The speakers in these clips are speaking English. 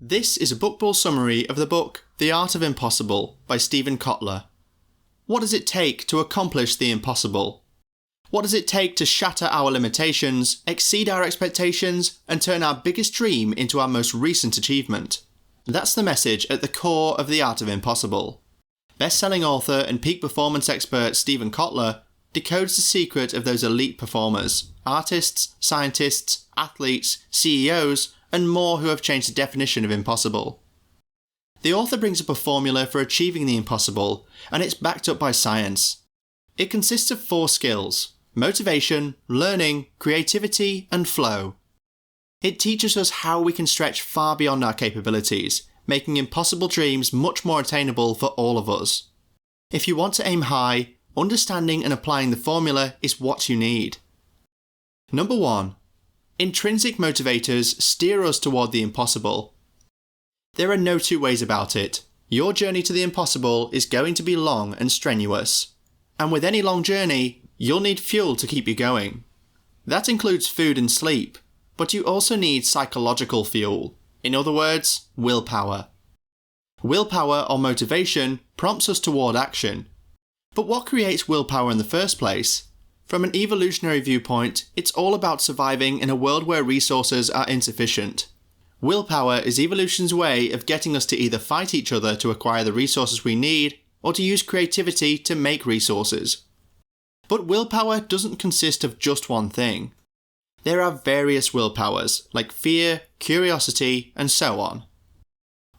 This is a book-ball summary of the book The Art of Impossible by Steven Kotler. What does it take to accomplish the impossible? What does it take to shatter our limitations, exceed our expectations, and turn our biggest dream into our most recent achievement? That's the message at the core of The Art of Impossible. Best-selling author and peak performance expert Steven Kotler decodes the secret of those elite performers, artists, scientists, athletes, CEOs, and more who have changed the definition of impossible. The author brings up a formula for achieving the impossible, and it's backed up by science. It consists of 4 skills: motivation, learning, creativity, and flow. It teaches us how we can stretch far beyond our capabilities, making impossible dreams much more attainable for all of us. If you want to aim high, understanding and applying the formula is what you need. Number 1. Intrinsic motivators steer us toward the impossible. There are no two ways about it. Your journey to the impossible is going to be long and strenuous. And with any long journey, you'll need fuel to keep you going. That includes food and sleep, but you also need psychological fuel. In other words, willpower. Willpower or motivation prompts us toward action. But what creates willpower in the first place? From an evolutionary viewpoint, it's all about surviving in a world where resources are insufficient. Willpower is evolution's way of getting us to either fight each other to acquire the resources we need, or to use creativity to make resources. But willpower doesn't consist of just one thing. There are various willpowers, like fear, curiosity, and so on.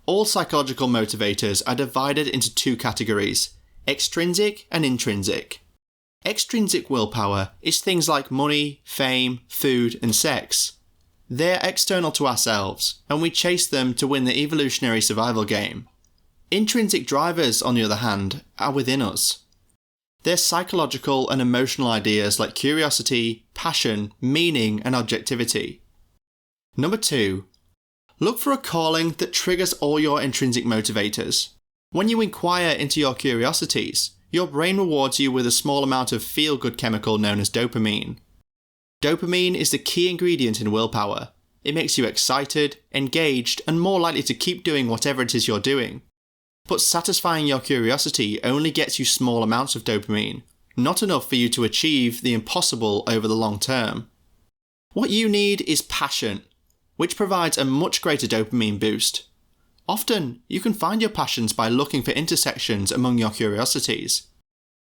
All psychological motivators are divided into 2 categories: extrinsic and intrinsic. Extrinsic willpower is things like money, fame, food, and sex. They're external to ourselves, and we chase them to win the evolutionary survival game. Intrinsic drivers, on the other hand, are within us. They're psychological and emotional ideas like curiosity, passion, meaning, and objectivity. Number 2. Look for a calling that triggers all your intrinsic motivators. When you inquire into your curiosities, your brain rewards you with a small amount of feel-good chemical known as dopamine. Dopamine is the key ingredient in willpower. It makes you excited, engaged, and more likely to keep doing whatever it is you're doing. But satisfying your curiosity only gets you small amounts of dopamine, not enough for you to achieve the impossible over the long term. What you need is passion, which provides a much greater dopamine boost. Often, you can find your passions by looking for intersections among your curiosities.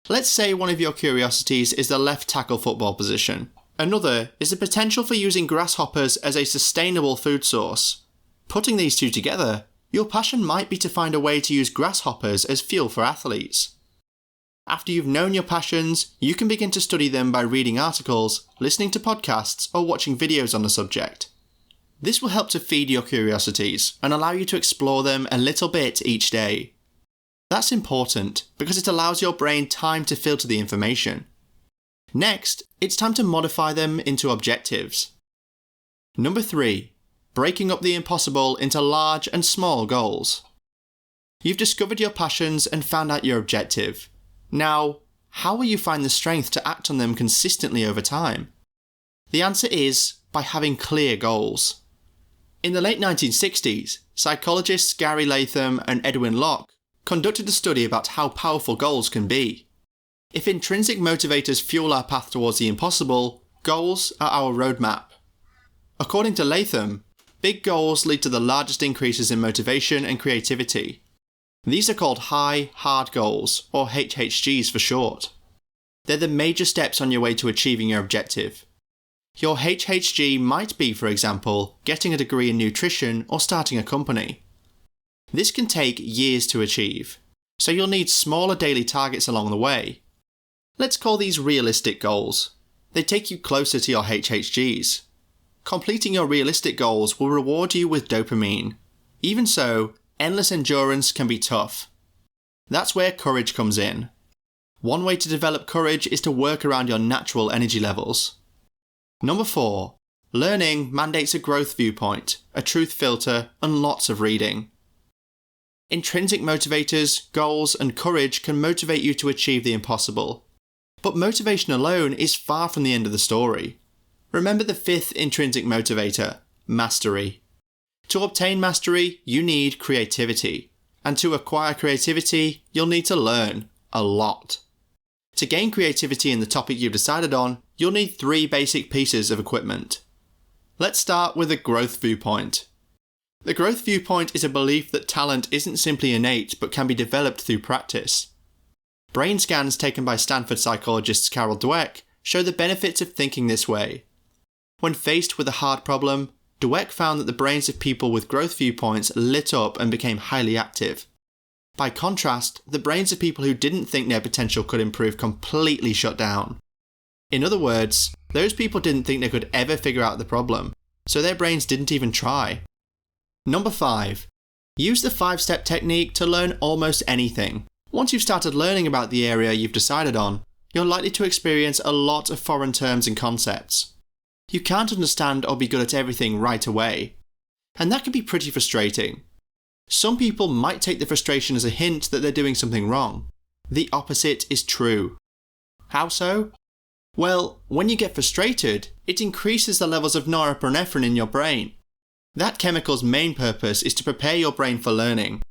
Let's say one of your curiosities is the left tackle football position. Another is the potential for using grasshoppers as a sustainable food source. Putting these 2 together, your passion might be to find a way to use grasshoppers as fuel for athletes. After you've known your passions, you can begin to study them by reading articles, listening to podcasts, or watching videos on the subject. This will help to feed your curiosities and allow you to explore them a little bit each day. That's important because it allows your brain time to filter the information. Next, it's time to modify them into objectives. Number 3. Breaking up the impossible into large and small goals. You've discovered your passions and found out your objective. Now, how will you find the strength to act on them consistently over time? The answer is by having clear goals. In the late 1960s, psychologists Gary Latham and Edwin Locke conducted a study about how powerful goals can be. If intrinsic motivators fuel our path towards the impossible, goals are our roadmap. According to Latham, big goals lead to the largest increases in motivation and creativity. These are called high, hard goals, or HHGs for short. They're the major steps on your way to achieving your objective. Your HHG might be, for example, getting a degree in nutrition or starting a company. This can take years to achieve, so you'll need smaller daily targets along the way. Let's call these realistic goals. They take you closer to your HHGs. Completing your realistic goals will reward you with dopamine. Even so, endless endurance can be tough. That's where courage comes in. One way to develop courage is to work around your natural energy levels. Number 4. Learning mandates a growth viewpoint, a truth filter, and lots of reading. Intrinsic motivators, goals, and courage can motivate you to achieve the impossible. But motivation alone is far from the end of the story. Remember the 5th intrinsic motivator, mastery. To obtain mastery, you need creativity. And to acquire creativity, you'll need to learn a lot. To gain creativity in the topic you've decided on, you'll need 3 basic pieces of equipment. Let's start with a growth viewpoint. The growth viewpoint is a belief that talent isn't simply innate but can be developed through practice. Brain scans taken by Stanford psychologist Carol Dweck show the benefits of thinking this way. When faced with a hard problem, Dweck found that the brains of people with growth viewpoints lit up and became highly active. By contrast, the brains of people who didn't think their potential could improve completely shut down. In other words, those people didn't think they could ever figure out the problem, so their brains didn't even try. Number 5. Use the 5-step technique to learn almost anything. Once you've started learning about the area you've decided on, you're likely to experience a lot of foreign terms and concepts. You can't understand or be good at everything right away, and that can be pretty frustrating. Some people might take the frustration as a hint that they're doing something wrong. The opposite is true. How so? Well, when you get frustrated, it increases the levels of norepinephrine in your brain. That chemical's main purpose is to prepare your brain for learning.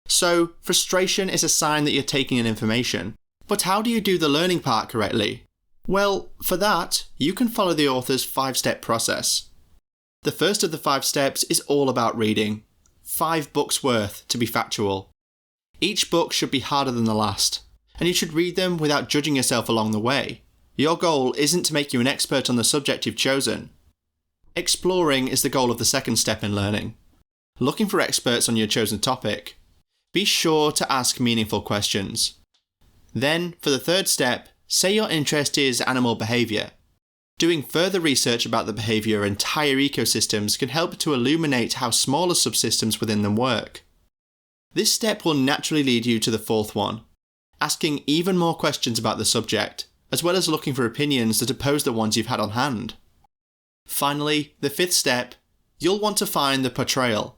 So, frustration is a sign that you're taking in information. But how do you do the learning part correctly? Well, for that, you can follow the author's 5-step process. The first of the 5 steps is all about reading. 5 books worth, to be factual. Each book should be harder than the last, and you should read them without judging yourself along the way. Your goal isn't to make you an expert on the subject you've chosen. Exploring is the goal of the second step in learning. Looking for experts on your chosen topic. Be sure to ask meaningful questions. Then, for the third step, say your interest is animal behaviour. Doing further research about the behaviour of entire ecosystems can help to illuminate how smaller subsystems within them work. This step will naturally lead you to the fourth one, asking even more questions about the subject, as well as looking for opinions that oppose the ones you've had on hand. Finally, the 5th step, you'll want to find the portrayal.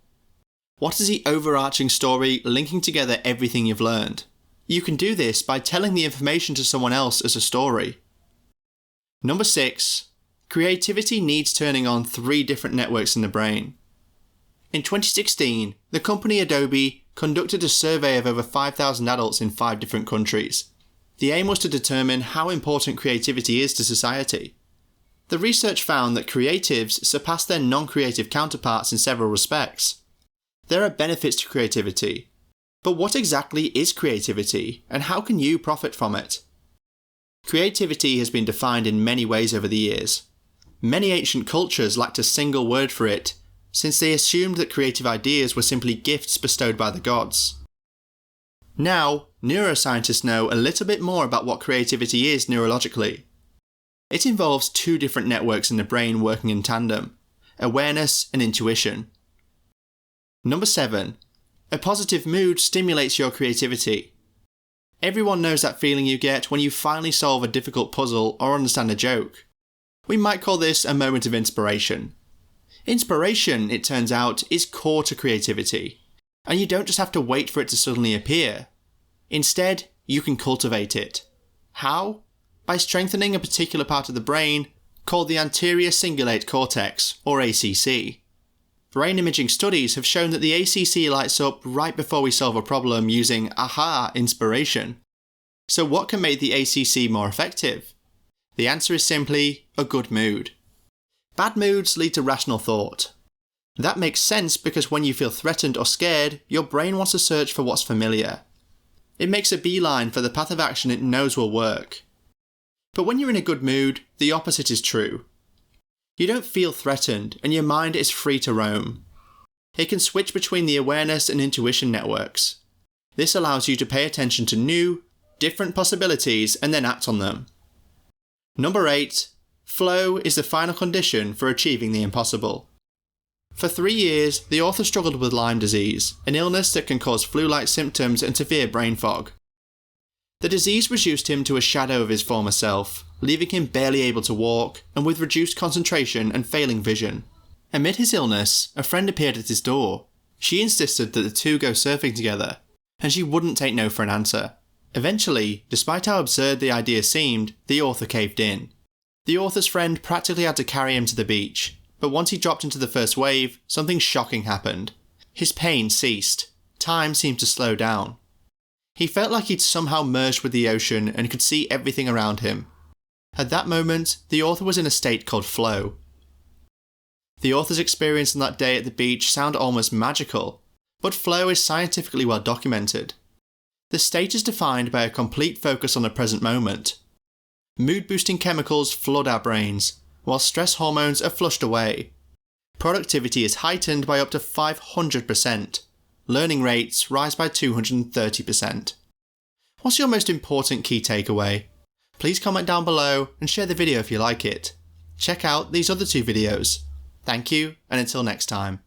What is the overarching story linking together everything you've learned? You can do this by telling the information to someone else as a story. Number 6. Creativity needs turning on 3 different networks in the brain. In 2016, the company Adobe conducted a survey of over 5,000 adults in 5 different countries. The aim was to determine how important creativity is to society. The research found that creatives surpass their non-creative counterparts in several respects. There are benefits to creativity. But what exactly is creativity, and how can you profit from it? Creativity has been defined in many ways over the years. Many ancient cultures lacked a single word for it, since they assumed that creative ideas were simply gifts bestowed by the gods. Now, neuroscientists know a little bit more about what creativity is neurologically. It involves 2 different networks in the brain working in tandem: awareness and intuition. Number 7. A positive mood stimulates your creativity. Everyone knows that feeling you get when you finally solve a difficult puzzle or understand a joke. We might call this a moment of inspiration. Inspiration, it turns out, is core to creativity, and you don't just have to wait for it to suddenly appear. Instead, you can cultivate it. How? By strengthening a particular part of the brain called the anterior cingulate cortex, or ACC. Brain imaging studies have shown that the ACC lights up right before we solve a problem using aha inspiration. So what can make the ACC more effective? The answer is simply a good mood. Bad moods lead to rational thought. That makes sense because when you feel threatened or scared, your brain wants to search for what's familiar. It makes a beeline for the path of action it knows will work. But when you're in a good mood, the opposite is true. You don't feel threatened, and your mind is free to roam. It can switch between the awareness and intuition networks. This allows you to pay attention to new, different possibilities and then act on them. Number 8. Flow is the final condition for achieving the impossible. For 3 years, the author struggled with Lyme disease, an illness that can cause flu-like symptoms and severe brain fog. The disease reduced him to a shadow of his former self, leaving him barely able to walk and with reduced concentration and failing vision. Amid his illness, a friend appeared at his door. She insisted that the two go surfing together, and she wouldn't take no for an answer. Eventually, despite how absurd the idea seemed, the author caved in. The author's friend practically had to carry him to the beach. But once he dropped into the first wave, something shocking happened. His pain ceased. Time seemed to slow down. He felt like he'd somehow merged with the ocean and could see everything around him. At that moment, the author was in a state called flow. The author's experience on that day at the beach sounded almost magical, but flow is scientifically well documented. The state is defined by a complete focus on the present moment. Mood-boosting chemicals flood our brains, while stress hormones are flushed away. Productivity is heightened by up to 500%. Learning rates rise by 230%. What's your most important key takeaway? Please comment down below and share the video if you like it. Check out these other 2 videos. Thank you, and until next time.